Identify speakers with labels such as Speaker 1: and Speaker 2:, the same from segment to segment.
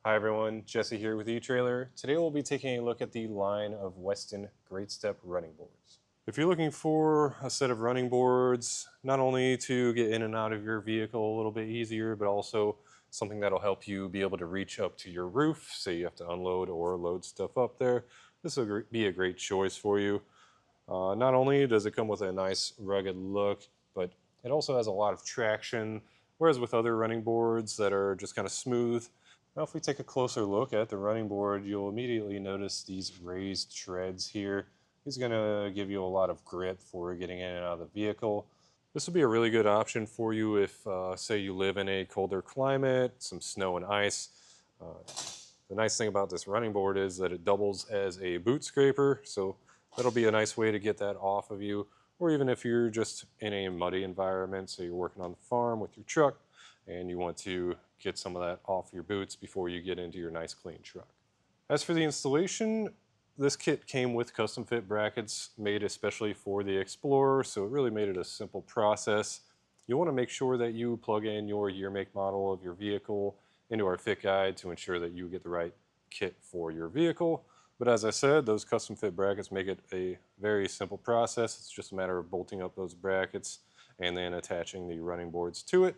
Speaker 1: Hi everyone, Jesse here with eTrailer. Today we'll be taking a look at the line of Westin Grate Step running boards. If you're looking for a set of running boards, not only to get in and out of your vehicle a little bit easier, but also something that'll help you be able to reach up to your roof, say you have to unload or load stuff up there, this will be a great choice for you. Not only does it come with a nice rugged look, but it also has a lot of traction, whereas with other running boards that are just kind of smooth. Now if we take a closer look at the running board, you'll immediately notice these raised treads here. These are going to give you a lot of grip for getting in and out of the vehicle. This would be a really good option for you if, say, you live in a colder climate, some snow and ice. The nice thing about this running board is that it doubles as a boot scraper, so that'll be a nice way to get that off of you. Or even if you're just in a muddy environment, so you're working on the farm with your truck, and you want to get some of that off your boots before you get into your nice clean truck. As for the installation, this kit came with custom fit brackets made especially for the Explorer, so it really made it a simple process. You want to make sure that you plug in your year, make, model of your vehicle into our fit guide to ensure that you get the right kit for your vehicle. But as I said, those custom fit brackets make it a very simple process. It's just a matter of bolting up those brackets and then attaching the running boards to it.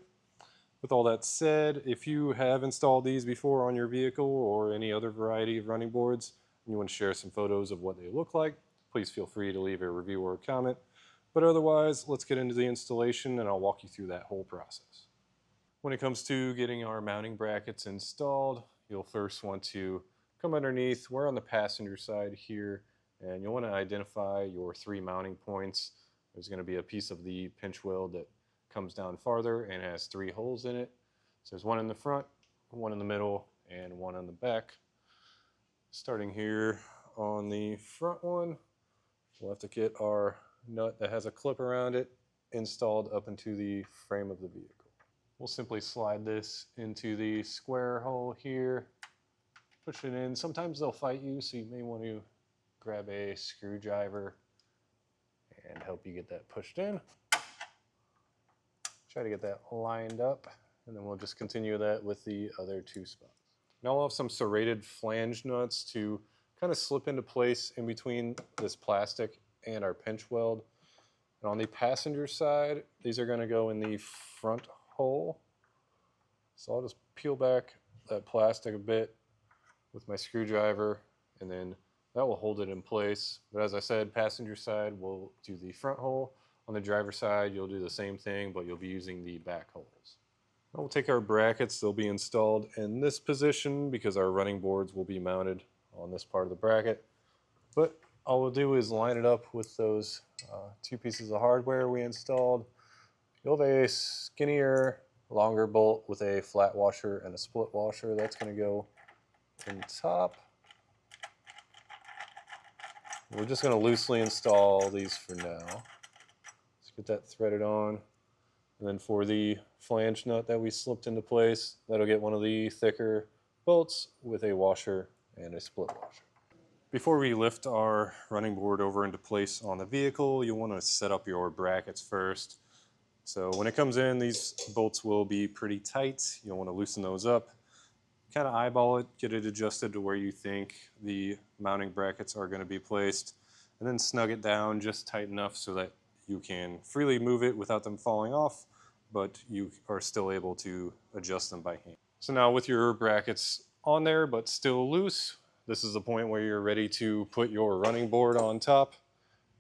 Speaker 1: With all that said, if you have installed these before on your vehicle or any other variety of running boards, and you want to share some photos of what they look like, please feel free to leave a review or a comment. But otherwise, let's get into the installation and I'll walk you through that whole process. When it comes to getting our mounting brackets installed, you'll first want to come underneath. We're on the passenger side here, and you'll want to identify your 3 mounting points. There's going to be a piece of the pinch weld that comes down farther and has 3 holes in it. So there's one in the front, one in the middle, and one on the back. Starting here on the front one, we'll have to get our nut that has a clip around it installed up into the frame of the vehicle. We'll simply slide this into the square hole here, push it in. Sometimes they'll fight you, so you may want to grab a screwdriver and help you get that pushed in. Try to get that lined up, and then we'll just continue that with the other 2 spots. Now we'll have some serrated flange nuts to kind of slip into place in between this plastic and our pinch weld. And on the passenger side, these are going to go in the front hole. So I'll just peel back that plastic a bit with my screwdriver, and then that will hold it in place. But as I said, passenger side will do the front hole. On the driver's side, you'll do the same thing, but you'll be using the back holes. Now we'll take our brackets. They'll be installed in this position because our running boards will be mounted on this part of the bracket. But all we'll do is line it up with those 2 pieces of hardware we installed. You'll have a skinnier, longer bolt with a flat washer and a split washer. That's going to go in top. We're just going to loosely install these for now. Get that threaded on, and then for the flange nut that we slipped into place, that'll get one of the thicker bolts with a washer and a split washer. Before we lift our running board over into place on the vehicle, you'll want to set up your brackets first. So when it comes in, these bolts will be pretty tight. You'll want to loosen those up, kind of eyeball it, get it adjusted to where you think the mounting brackets are going to be placed, and then snug it down just tight enough so that you can freely move it without them falling off, but you are still able to adjust them by hand. So now with your brackets on there but still loose, this is the point where you're ready to put your running board on top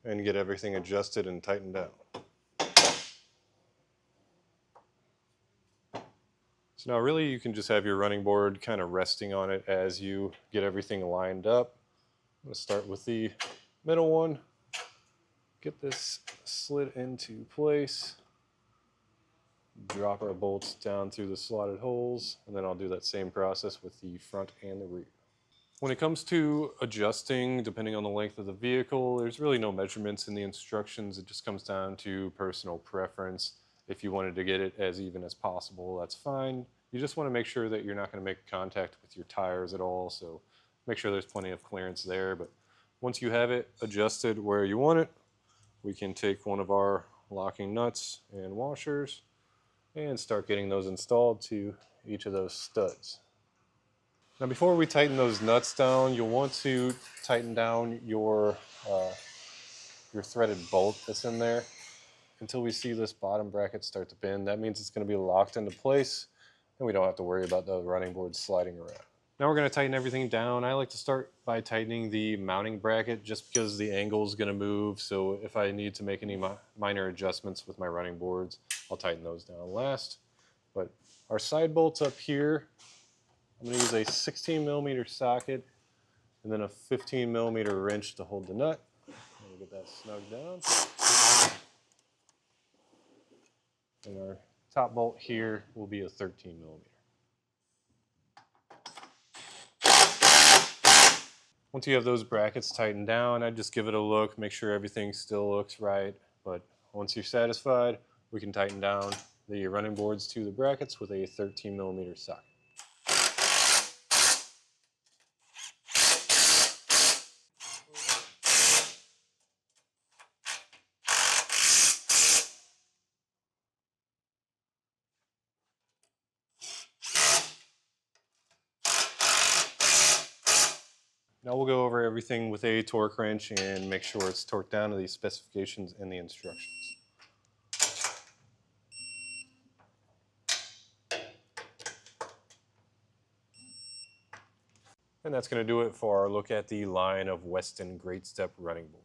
Speaker 1: and get everything adjusted and tightened down. So now really you can just have your running board kind of resting on it as you get everything lined up. I'm going to start with the middle one. Get this slid into place, drop our bolts down through the slotted holes, and then I'll do that same process with the front and the rear. When it comes to adjusting, depending on the length of the vehicle, there's really no measurements in the instructions. It just comes down to personal preference. If you wanted to get it as even as possible, that's fine. You just want to make sure that you're not going to make contact with your tires at all, so make sure there's plenty of clearance there. But once you have it adjusted where you want it, we can take one of our locking nuts and washers and start getting those installed to each of those studs. Now before we tighten those nuts down, you'll want to tighten down your threaded bolt that's in there until we see this bottom bracket start to bend. That means it's going to be locked into place and we don't have to worry about the running board sliding around. Now we're going to tighten everything down. I like to start by tightening the mounting bracket just because the angle is going to move. So if I need to make any minor adjustments with my running boards, I'll tighten those down last. But our side bolts up here, I'm going to use a 16mm socket and then a 15mm wrench to hold the nut. We'll get that snug down. And our top bolt here will be a 13mm. Once you have those brackets tightened down, I'd just give it a look, make sure everything still looks right. But once you're satisfied, we can tighten down the running boards to the brackets with a 13mm socket. Now we'll go over everything with a torque wrench and make sure it's torqued down to the specifications and the instructions. And that's going to do it for our look at the line of Westin Grate Step running boards.